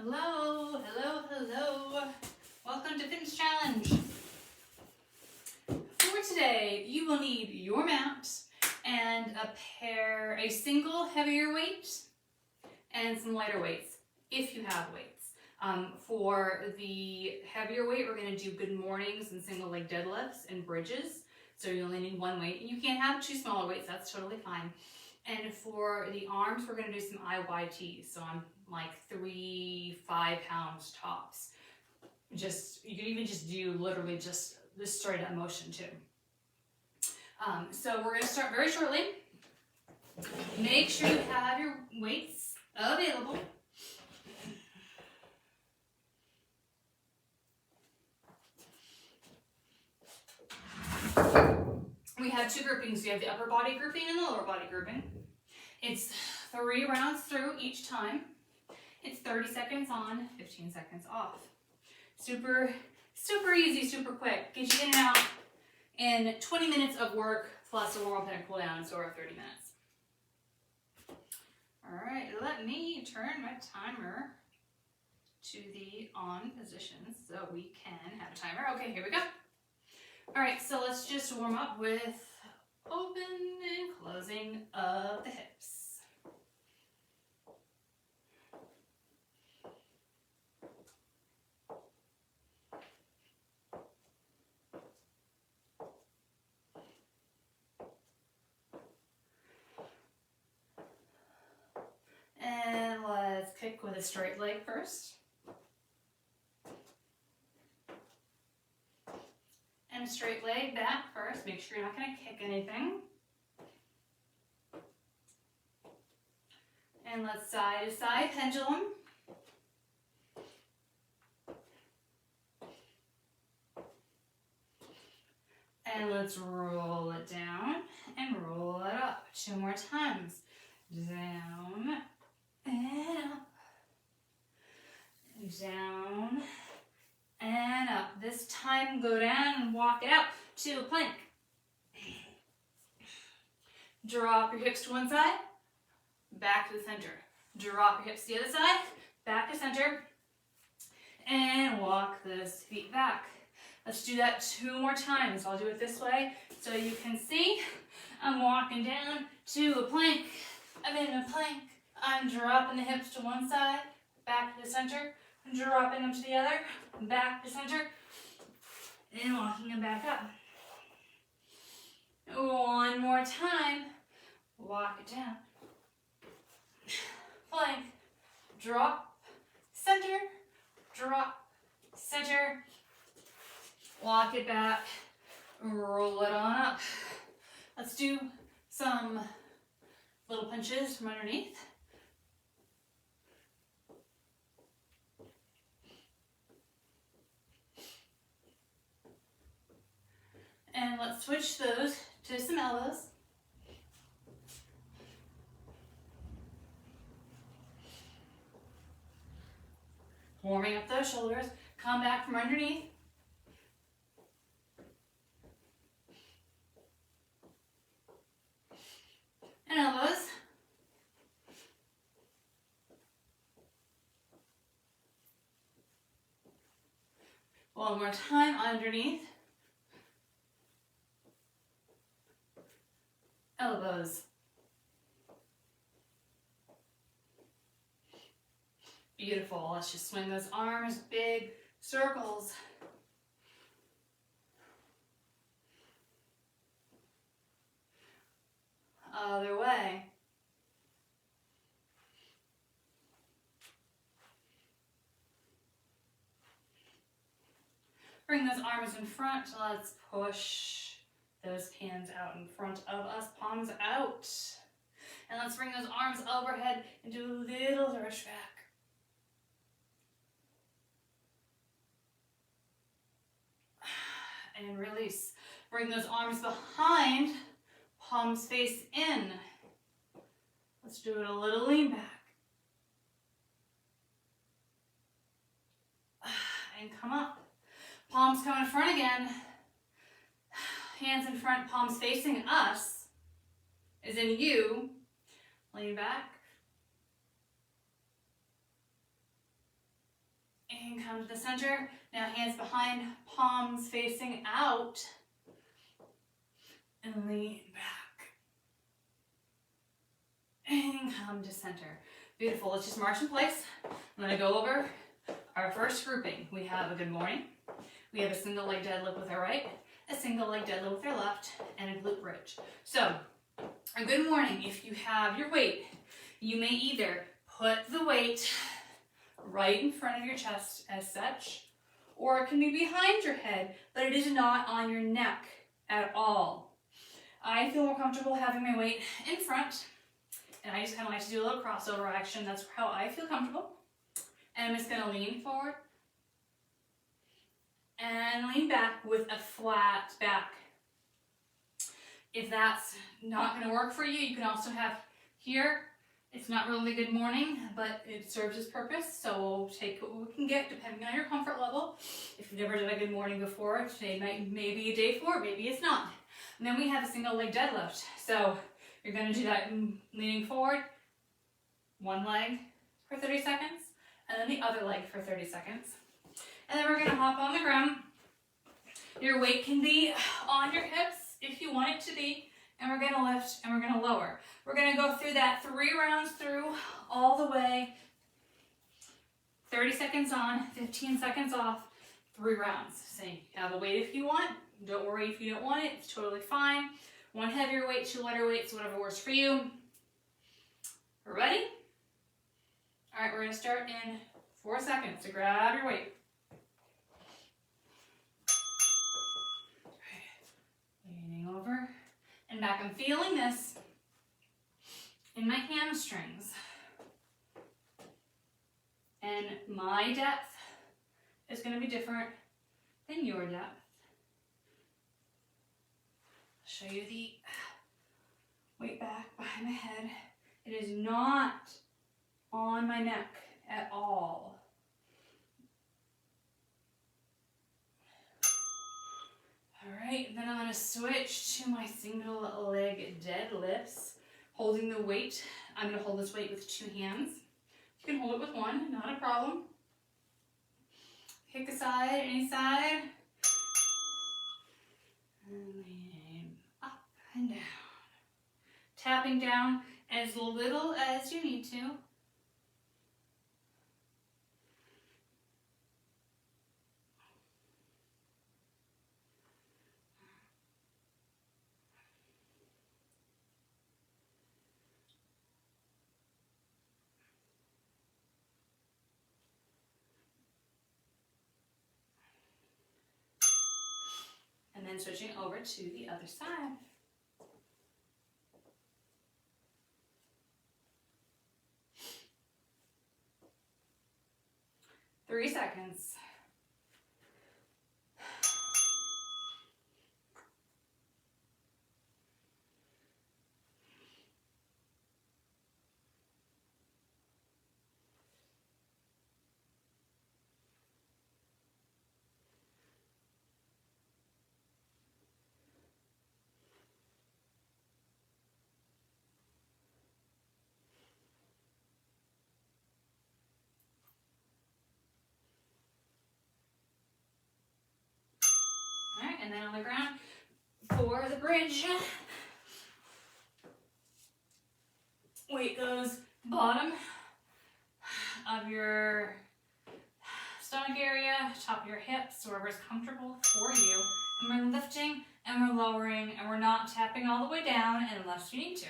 Hello, hello, hello. Welcome to Fitness Challenge. For today, you will need your mat and a single heavier weight and some lighter weights, if you have weights. For the heavier weight, we're going to do good mornings and single leg deadlifts and bridges. So you only need one weight. You can have two smaller weights, that's totally fine. And for the arms, we're going to do some IYTs. So I'm like 3-5 pounds tops. You can even just do literally just this straight up motion too. So we're going to start very shortly. Make sure you have your weights available. We have two groupings. We have the upper body grouping and the lower body grouping. It's 3 rounds through each time. It's 30 seconds on, 15 seconds off. Super easy, super quick. Get you in and out in 20 minutes of work plus a warm up and a cool down, so we're at 30 minutes. All right, let me turn my timer to the on position so we can have a timer. Okay, here we go. All right, so let's just warm up with open and closing of the hips. And let's kick with a straight leg first. And straight leg back first. Make sure you're not going to kick anything. And let's side to side pendulum. And let's roll it down and roll it up. 2 more times. Down and up. Down and up. This time go down and walk it out to a plank. Drop your hips to one side, back to the center. Drop your hips to the other side, back to center, and walk those feet back. Let's do that 2 more times. I'll do it this way so you can see. I'm walking down to a plank. I'm in a plank. I'm dropping the hips to one side, back to the center, dropping them to the other, back to center, and walking them back up. 1 more time. Walk it down. Plank, drop, center, drop, center, walk it back, roll it on up. Let's do some little punches from underneath. And let's switch those to some elbows. Warming up those shoulders. Come back from underneath. And elbows. One more time underneath. Elbows. Beautiful. Let's just swing those arms, big circles. Other way. Bring those arms in front. Let's push those hands out in front of us, palms out. And let's bring those arms overhead and do a little lurch back. And release. Bring those arms behind, palms face in. Let's do it a little lean back. And come up. Palms come in front again. Hands in front, palms facing us, as in you. Lean back. And come to the center. Now hands behind, palms facing out. And lean back. And come to center. Beautiful. Let's just march in place. I'm going to go over our first grouping. We have a good morning. We have a single leg deadlift with our right, a single leg deadlift with our left, and a glute bridge. So, a good morning, if you have your weight, you may either put the weight right in front of your chest as such, or it can be behind your head, but it is not on your neck at all. I feel more comfortable having my weight in front, and I just kind of like to do a little crossover action. That's how I feel comfortable. And I'm just going to lean forward and lean back with a flat back. If that's not going to work for you, you can also have here. It's not really a good morning, but it serves its purpose. So we'll take what we can get depending on your comfort level. If you've never done a good morning before, today may be a day for it, maybe it's not. And then we have a single leg deadlift. So you're going to do that leaning forward, one leg for 30 seconds, and then the other leg for 30 seconds. And then we're going to hop on the ground. Your weight can be on your hips if you want it to be, and we're going to lift and we're going to lower. We're going to go through that 3 rounds through all the way. 30 seconds on, 15 seconds off, 3 rounds. So you have a weight if you want. Don't worry if you don't want it. It's totally fine. 1 heavier weight, 2 lighter weights, whatever works for you. We're ready? All right, we're going to start in 4 seconds. So grab your weight. Leaning over and back. I'm feeling this in my hamstrings. And my depth is going to be different than your depth. I'll show you the weight back behind my head. It is not on my neck at all. All right, then I'm going to switch to my single leg deadlifts. Holding the weight, I'm going to hold this weight with 2 hands. You can hold it with 1, not a problem. Pick a side, any side. And lean up and down. Tapping down as little as you need to. And then switching over to the other side. Three seconds. And then on the ground for the bridge. Weight goes bottom of your stomach area, top of your hips, wherever is comfortable for you. And we're lifting and we're lowering and we're not tapping all the way down unless you need to.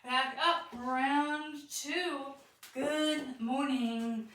Back up, round 2. Good morning.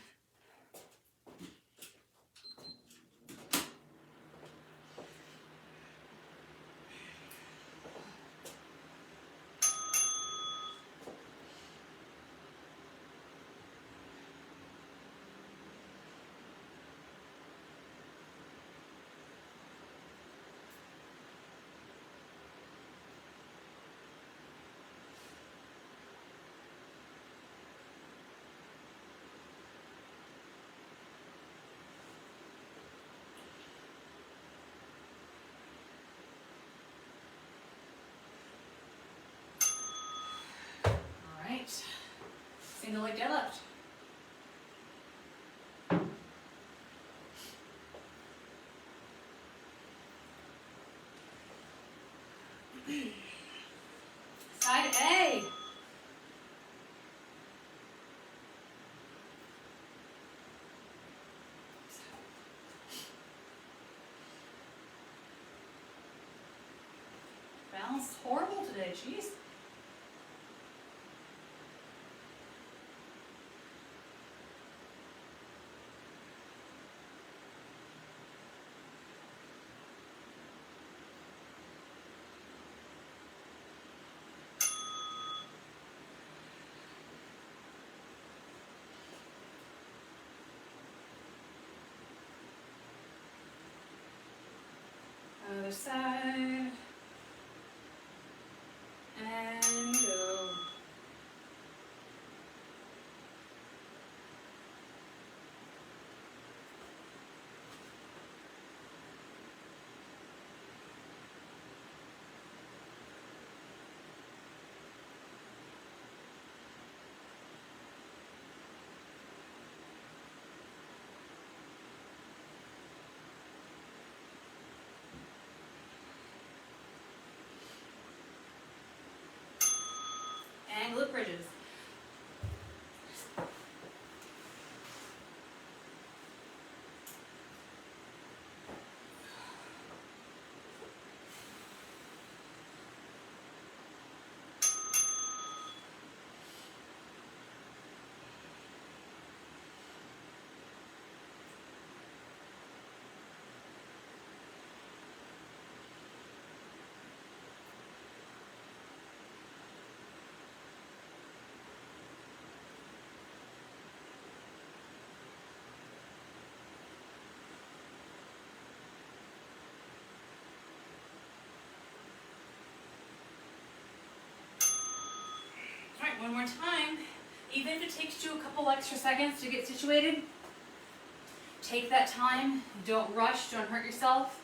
Single leg deadlift. Side A. Balance is horrible today, jeez. Other side. And go. And glute bridges. All right, one more time. Even if it takes you a couple extra seconds to get situated, take that time. Don't rush, don't hurt yourself.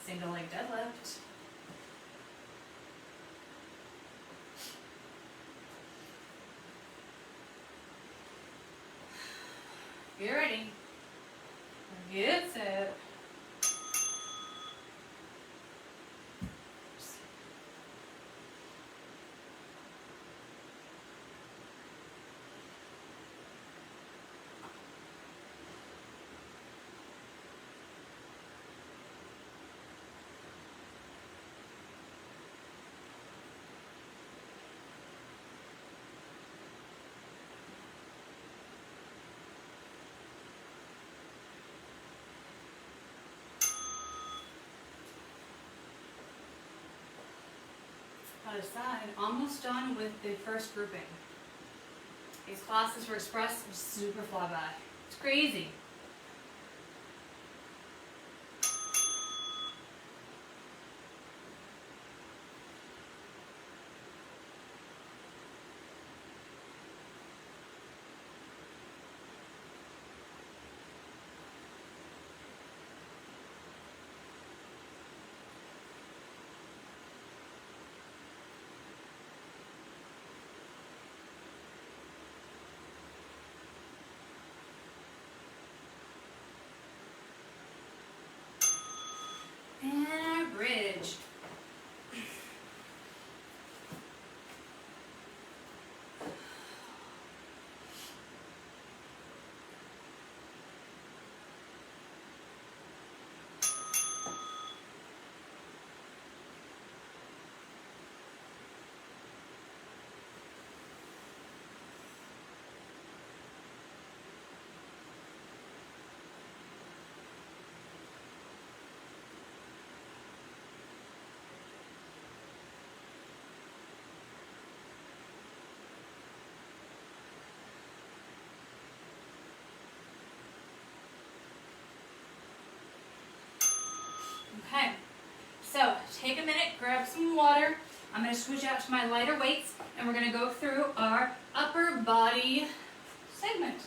Single leg deadlift. Get ready. Get set. Other side, almost done with the first grouping. These classes for express are super fly by. It's crazy. take a minute, grab some water. I'm going to switch out to my lighter weights, and we're going to go through our upper body segment.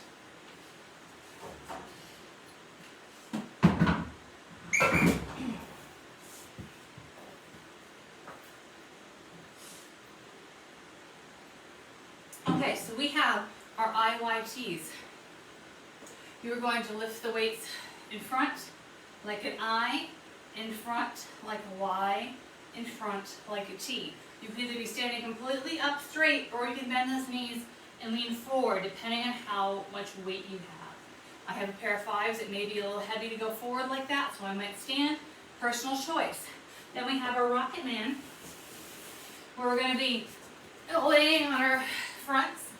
Okay, so we have our IYTs. You're going to lift the weights in front like an I, in front like a Y, in front like a T. You can either be standing completely up straight, or you can bend those knees and lean forward depending on how much weight you have. I have a pair of 5s. It may be a little heavy to go forward like that, so I might stand. Personal choice. Then we have our Rocketman, where we're going to be laying on our fronts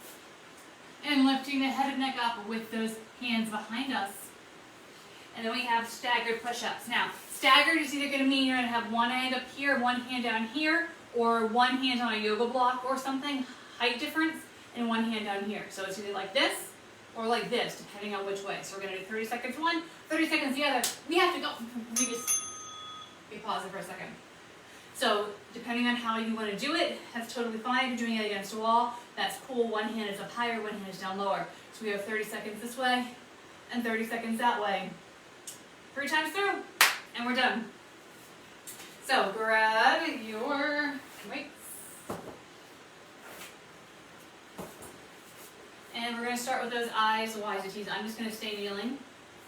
and lifting the head and neck up with those hands behind us. And then we have staggered push-ups. Now, staggered is either going to mean you're going to have one hand up here, one hand down here, or one hand on a yoga block or something, height difference, and one hand down here. So it's either like this or like this, depending on which way. So we're going to do 30 seconds one, 30 seconds the other. We have to go. We pause it for a second. So depending on how you want to do it, that's totally fine. If you're doing it against a wall, that's cool. One hand is up higher, one hand is down lower. So we have 30 seconds this way and 30 seconds that way. 3 times through, and we're done. So grab your weights. And we're going to start with those I's, Y's, and T's. I'm just going to stay kneeling,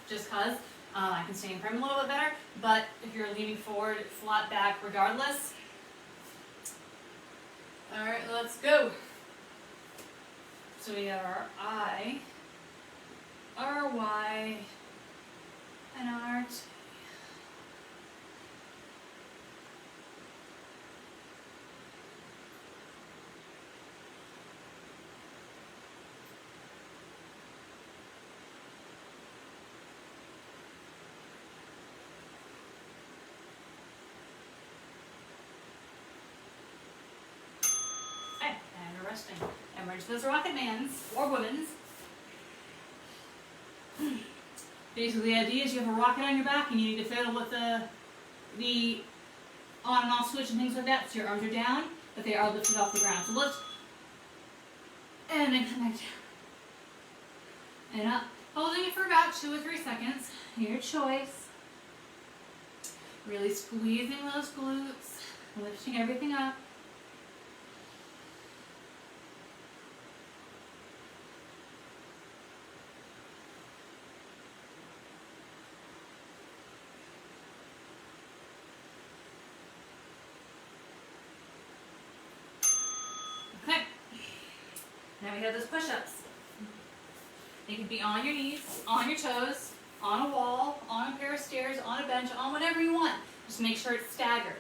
just because I can stand firm a little bit better. But if you're leaning forward, flat back regardless. All right, let's go. So we have our I, our Y, and our T. Okay, and we're resting. And we're into those Rocketmans, or women's. Basically, the idea is you have a rocket on your back and you need to fiddle with the on and off switch and things like that. So your arms are down, but they are lifted off the ground. So lift, and then come back down. And up. Holding it for about 2 or 3 seconds. Your choice. Really squeezing those glutes, lifting everything up. Okay, now we have those push-ups. They can be on your knees, on your toes, on a wall, on a pair of stairs, on a bench, on whatever you want. Just make sure it's staggered.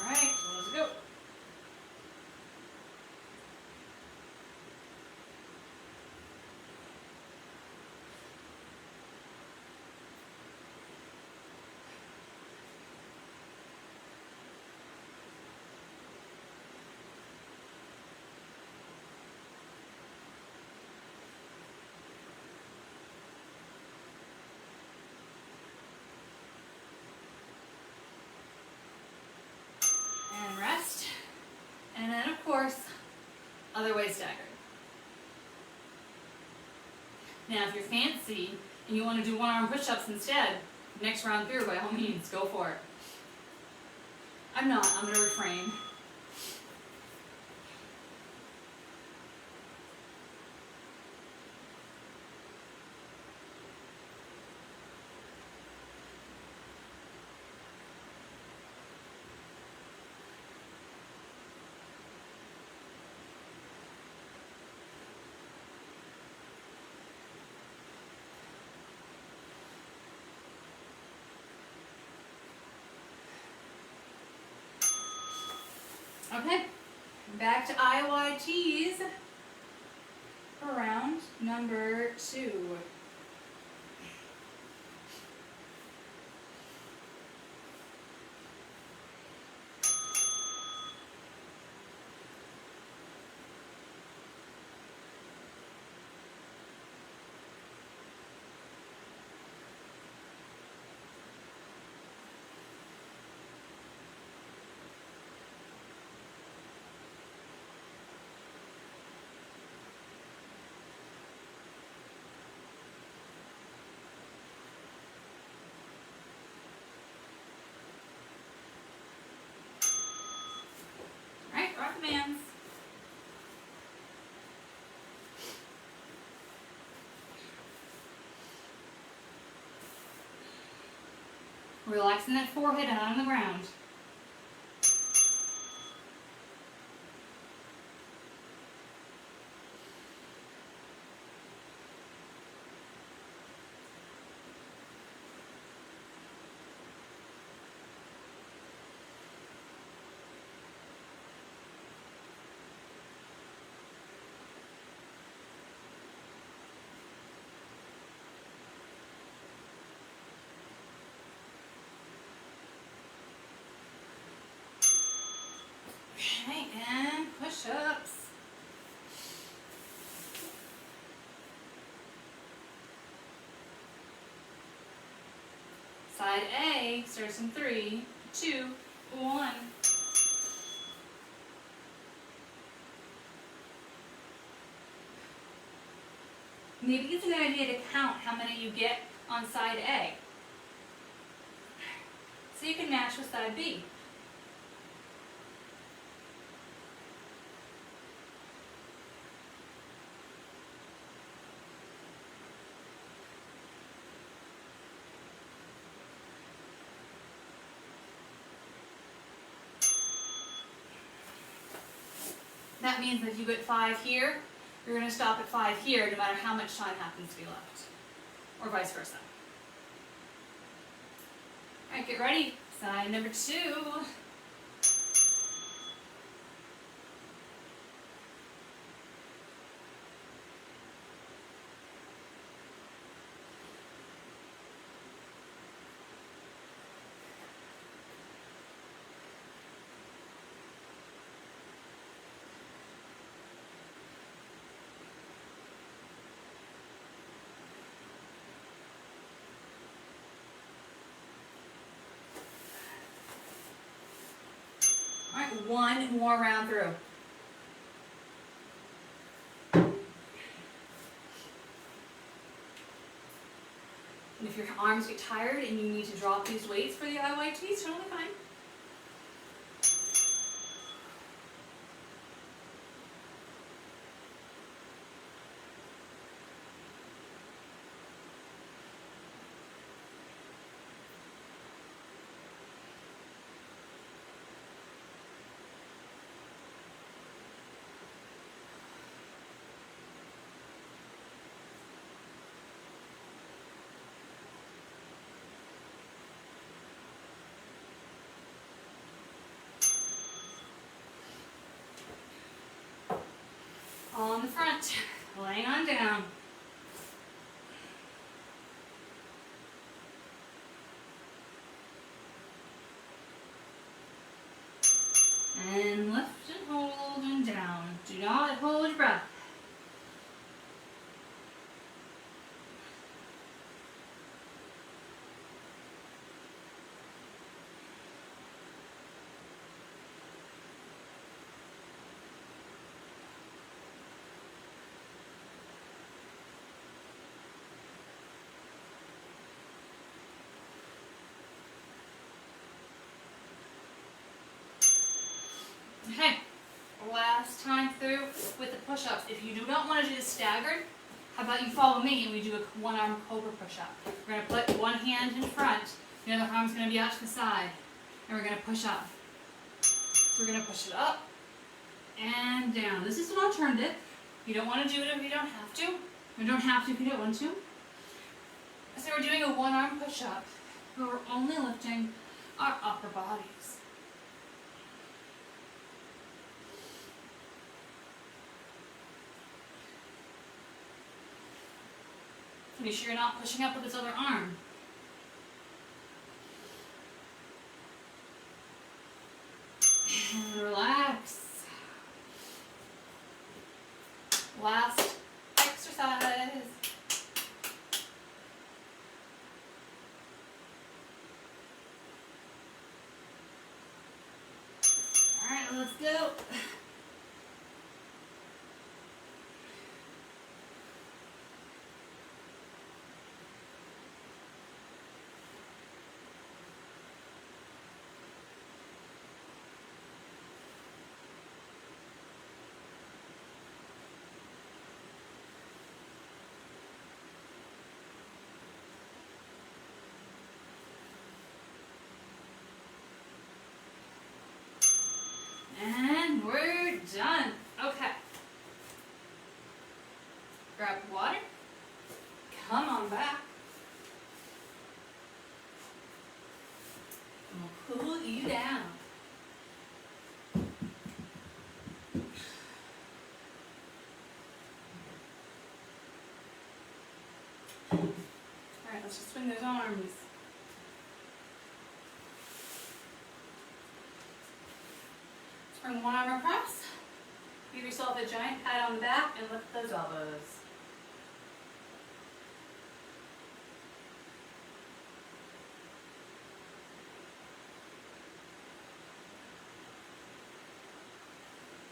All right, so let's go. And rest. And then, of course, other way staggered. Now, if you're fancy and you want to do one-arm push-ups instead, next round through, by all means, go for it. I'm not. I'm going to refrain. Okay, back to IYTs for round number 2. Relaxing that forehead out on the ground. Okay, and push-ups. Side A starts in 3, 2, 1. Maybe it's a good idea to count how many you get on side A, so you can match with side B. That means that if you get 5 here, you're going to stop at 5 here, no matter how much time happens to be left, or vice versa. All right, get ready. Side number 2. All right, one more round through. And if your arms get tired and you need to drop these weights for the IYTs, totally fine. On the front, laying on down. And lift and hold and down. Do not hold your breath. Okay, last time through with the push-ups. If you do not want to do the staggered, how about you follow me and we do a one-arm Cobra push-up. We're going to put one hand in front, the other arm's going to be out to the side, and we're going to push up. So we're going to push it up and down. This is an alternative. You don't want to do it if you don't have to. You don't have to if you don't want to. So we're doing a one-arm push-up, but we're only lifting our upper bodies. Make sure you're not pushing up with this other arm. And relax. Last exercise. All right, let's go. And we're done. Okay. Grab water. Come on back. And we'll cool you down. Alright, let's just swing those arms. Bring one arm across. Give yourself a giant pat on the back and lift those elbows.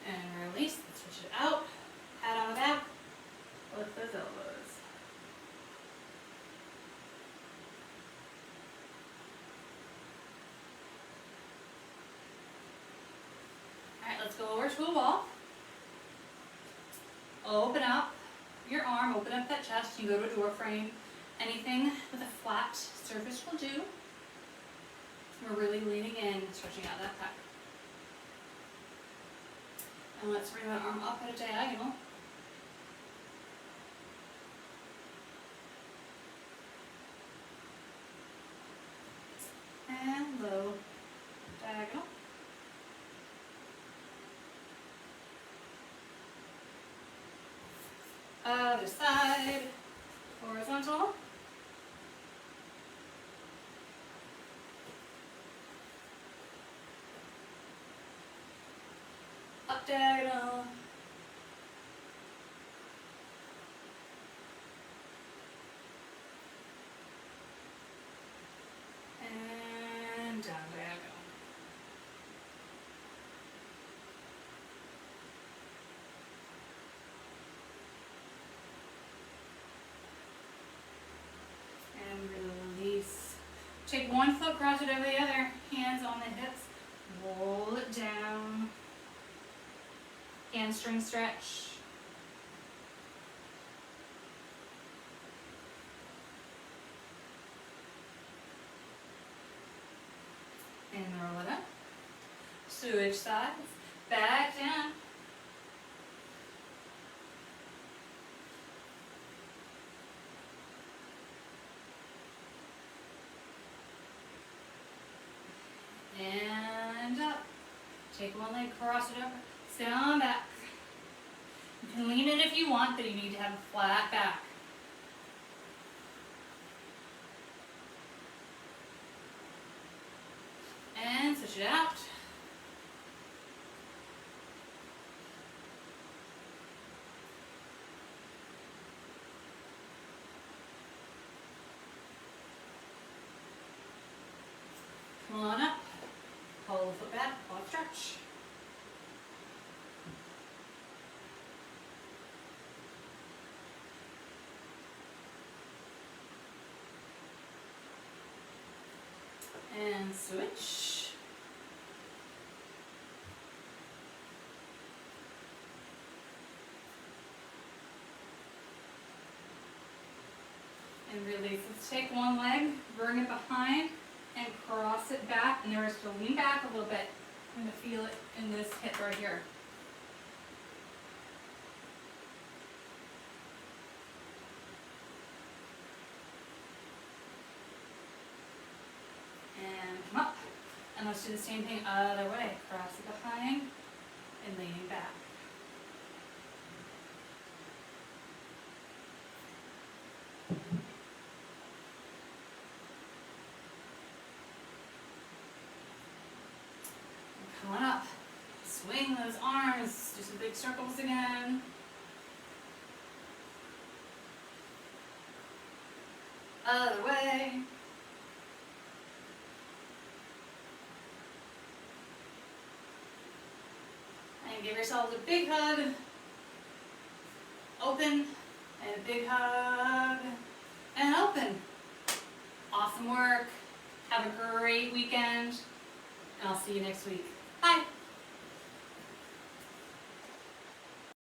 And release. Let's switch it out. Pat on the back. Lift those elbows. Alright, let's go over to a wall. Open up your arm, open up that chest. You go to a door frame. Anything with a flat surface will do. We're really leaning in, stretching out that pec. And let's bring that arm up at a diagonal. And low, diagonal. Other side, horizontal. Up diagonal. And down diagonal. Release. Take one foot, cross it over the other, hands on the hips, roll it down, hamstring stretch. And roll it up. Switch sides, back down. And up. Take one leg, cross it over, sit on back. You can lean in if you want, but you need to have a flat back. And switch it out. Come on up. Pull the foot back, quad stretch. And switch. And release. Let's take one leg, bring it behind, and cross it back, and notice to lean back a little bit. I'm going to feel it in this hip right here. And come up. And let's do the same thing other way. Cross it behind and leaning back. Come on up. Swing those arms. Do some big circles again. Other way. And give yourselves a big hug. Open. And a big hug. And open. Awesome work. Have a great weekend. And I'll see you next week. Bye.